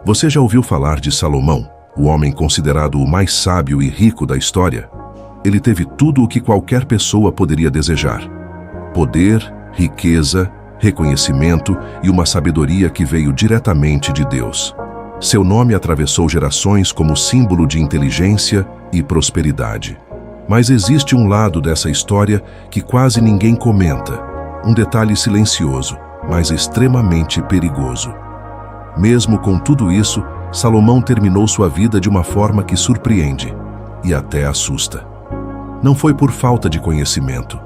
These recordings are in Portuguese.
Você já ouviu falar de Salomão, o homem considerado o mais sábio e rico da história? Ele teve tudo o que qualquer pessoa poderia desejar: poder, riqueza, reconhecimento e uma sabedoria que veio diretamente de Deus. Seu nome atravessou gerações como símbolo de inteligência e prosperidade. Mas existe um lado dessa história que quase ninguém comenta, um detalhe silencioso, mas extremamente perigoso. Mesmo com tudo isso, Salomão terminou sua vida de uma forma que surpreende e até assusta. Não foi por falta de conhecimento,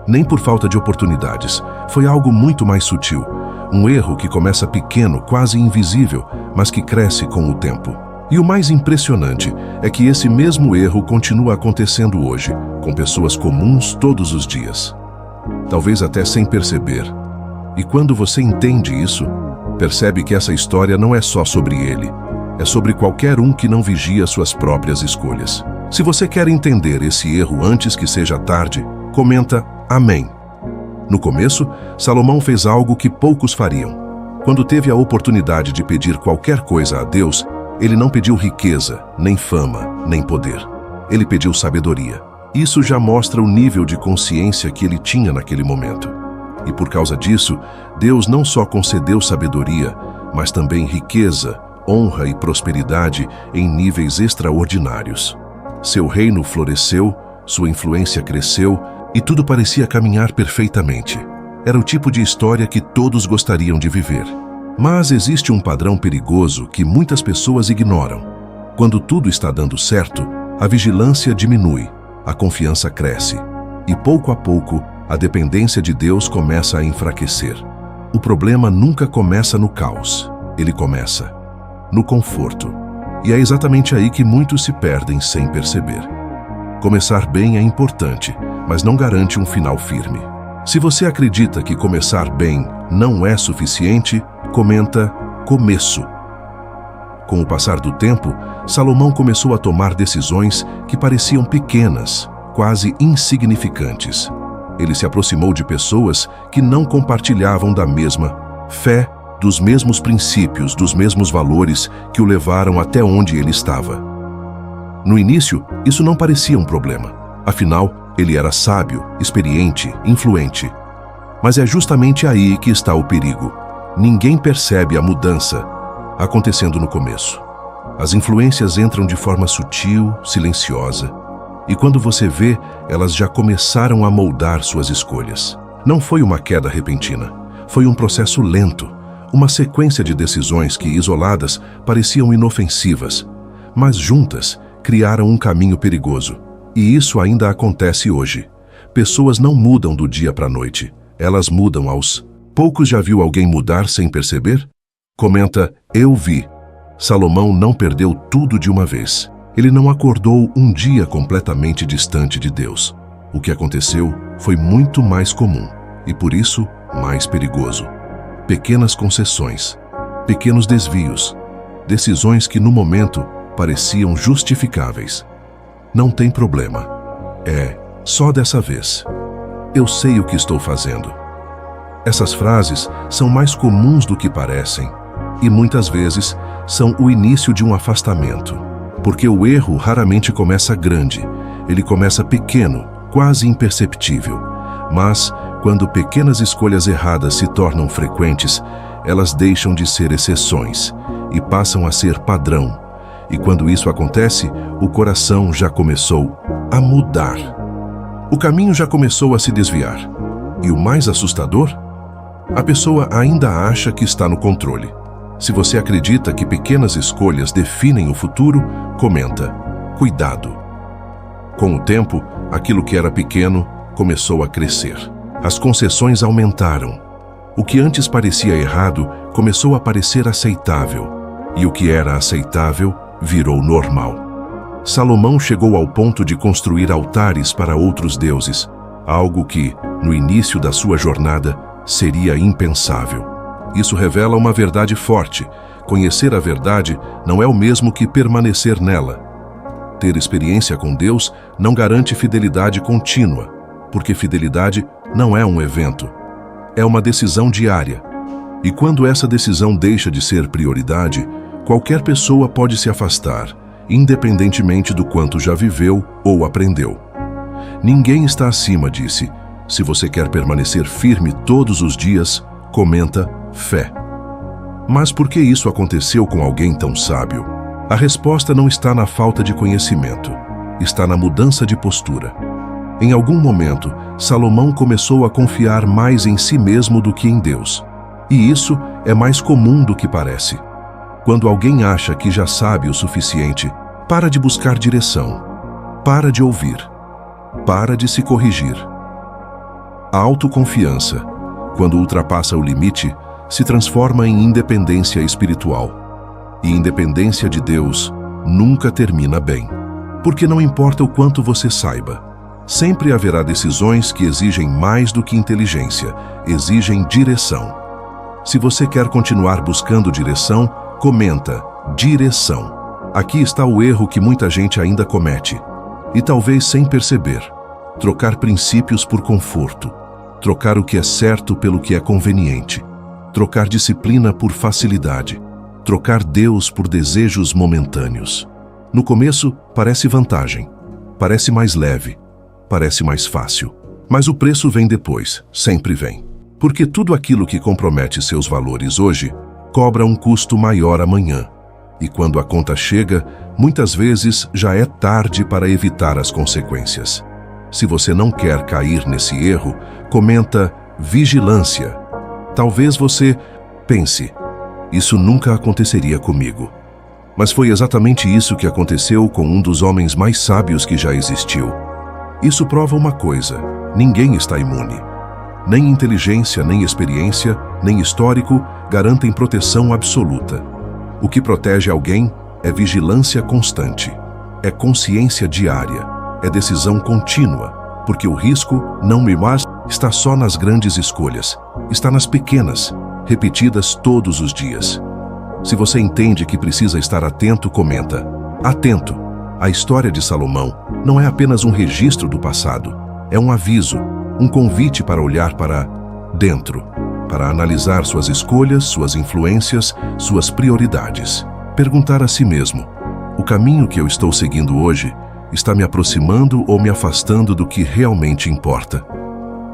nem por falta de oportunidades. Foi algo muito mais sutil. Um erro que começa pequeno, quase invisível, mas que cresce com o tempo. E o mais impressionante é que esse mesmo erro continua acontecendo hoje, com pessoas comuns todos os dias. Talvez até sem perceber. E quando você entende isso, percebe que essa história não é só sobre ele. É sobre qualquer um que não vigia suas próprias escolhas. Se você quer entender esse erro antes que seja tarde, comenta amém. No começo, Salomão fez algo que poucos fariam. Quando teve a oportunidade de pedir qualquer coisa a Deus, ele não pediu riqueza, nem fama, nem poder. Ele pediu sabedoria. Isso já mostra o nível de consciência que ele tinha naquele momento. E por causa disso, Deus não só concedeu sabedoria, mas também riqueza, honra e prosperidade em níveis extraordinários. Seu reino floresceu, sua influência cresceu e tudo parecia caminhar perfeitamente. Era o tipo de história que todos gostariam de viver. Mas existe um padrão perigoso que muitas pessoas ignoram. Quando tudo está dando certo, a vigilância diminui, a confiança cresce e pouco a pouco a dependência de Deus começa a enfraquecer. O problema nunca começa no caos, ele começa no conforto. E é exatamente aí que muitos se perdem sem perceber. Começar bem é importante, mas não garante um final firme. Se você acredita que começar bem não é suficiente, comenta começo. Com o passar do tempo, Salomão começou a tomar decisões que pareciam pequenas, quase insignificantes. Ele se aproximou de pessoas que não compartilhavam da mesma fé, dos mesmos princípios, dos mesmos valores que o levaram até onde ele estava. No início, isso não parecia um problema. Afinal, ele era sábio, experiente, influente. Mas é justamente aí que está o perigo. Ninguém percebe a mudança acontecendo no começo. As influências entram de forma sutil, silenciosa, e quando você vê, elas já começaram a moldar suas escolhas. Não foi uma queda repentina, foi um processo lento, uma sequência de decisões que, isoladas, pareciam inofensivas, mas juntas criaram um caminho perigoso. E isso ainda acontece hoje. Pessoas não mudam do dia para a noite, elas mudam aos poucos. Já viu alguém mudar sem perceber? Comenta, eu vi. Salomão não perdeu tudo de uma vez. Ele não acordou um dia completamente distante de Deus. O que aconteceu foi muito mais comum e, por isso, mais perigoso. Pequenas concessões, pequenos desvios, decisões que no momento pareciam justificáveis. Não tem problema. É só dessa vez. Eu sei o que estou fazendo. Essas frases são mais comuns do que parecem e muitas vezes são o início de um afastamento. Porque o erro raramente começa grande, ele começa pequeno, quase imperceptível. Mas, quando pequenas escolhas erradas se tornam frequentes, elas deixam de ser exceções e passam a ser padrão. E quando isso acontece, o coração já começou a mudar. O caminho já começou a se desviar. E o mais assustador? A pessoa ainda acha que está no controle. Se você acredita que pequenas escolhas definem o futuro, comenta, cuidado. Com o tempo, aquilo que era pequeno começou a crescer. As concessões aumentaram. O que antes parecia errado começou a parecer aceitável. E o que era aceitável virou normal. Salomão chegou ao ponto de construir altares para outros deuses, algo que, no início da sua jornada, seria impensável. Isso revela uma verdade forte. Conhecer a verdade não é o mesmo que permanecer nela. Ter experiência com Deus não garante fidelidade contínua, porque fidelidade não é um evento, é uma decisão diária. E quando essa decisão deixa de ser prioridade, Qualquer pessoa pode se afastar, independentemente do quanto já viveu ou aprendeu. Ninguém está acima, disse. Se você quer permanecer firme todos os dias, comenta fé. Mas por que isso aconteceu com alguém tão sábio? A resposta não está na falta de conhecimento, está na mudança de postura. Em algum momento, Salomão começou a confiar mais em si mesmo do que em Deus. E isso é mais comum do que parece. Quando alguém acha que já sabe o suficiente, para de buscar direção, para de ouvir, para de se corrigir. A autoconfiança, quando ultrapassa o limite, se transforma em independência espiritual. E independência de Deus nunca termina bem. Porque não importa o quanto você saiba, sempre haverá decisões que exigem mais do que inteligência, exigem direção. Se você quer continuar buscando direção, comenta direção. Aqui está o erro que muita gente ainda comete. E talvez sem perceber. Trocar princípios por conforto. Trocar o que é certo pelo que é conveniente. Trocar disciplina por facilidade. Trocar Deus por desejos momentâneos. No começo, parece vantagem. Parece mais leve. Parece mais fácil. Mas o preço vem depois, sempre vem. Porque tudo aquilo que compromete seus valores hoje, cobra um custo maior amanhã. E quando a conta chega, muitas vezes já é tarde para evitar as consequências. Se você não quer cair nesse erro, comenta vigilância. Talvez você pense, isso nunca aconteceria comigo. Mas foi exatamente isso que aconteceu com um dos homens mais sábios que já existiu. Isso prova uma coisa, ninguém está imune. Nem inteligência, nem experiência, nem histórico garantem proteção absoluta. O que protege alguém é vigilância constante, é consciência diária, é decisão contínua, porque o risco, não me mais, está só nas grandes escolhas, está nas pequenas, repetidas todos os dias. Se você entende que precisa estar atento, comenta. Atento! A história de Salomão não é apenas um registro do passado, é um aviso, um convite para olhar para dentro, para analisar suas escolhas, suas influências, suas prioridades. Perguntar a si mesmo, o caminho que eu estou seguindo hoje está me aproximando ou me afastando do que realmente importa?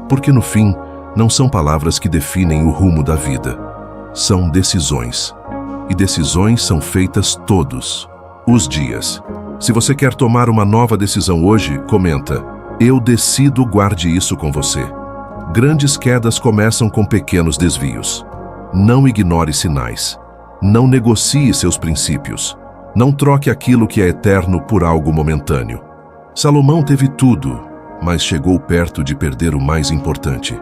Porque no fim, não são palavras que definem o rumo da vida, são decisões. E decisões são feitas todos os dias. Se você quer tomar uma nova decisão hoje, comenta, eu decido, guarde isso com você. Grandes quedas começam com pequenos desvios. Não ignore sinais. Não negocie seus princípios. Não troque aquilo que é eterno por algo momentâneo. Salomão teve tudo, mas chegou perto de perder o mais importante.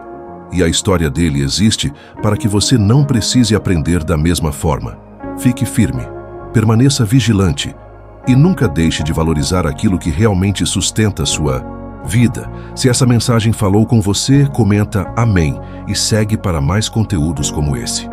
E a história dele existe para que você não precise aprender da mesma forma. Fique firme, permaneça vigilante e nunca deixe de valorizar aquilo que realmente sustenta sua vida. Se essa mensagem falou com você, comenta amém e segue para mais conteúdos como esse.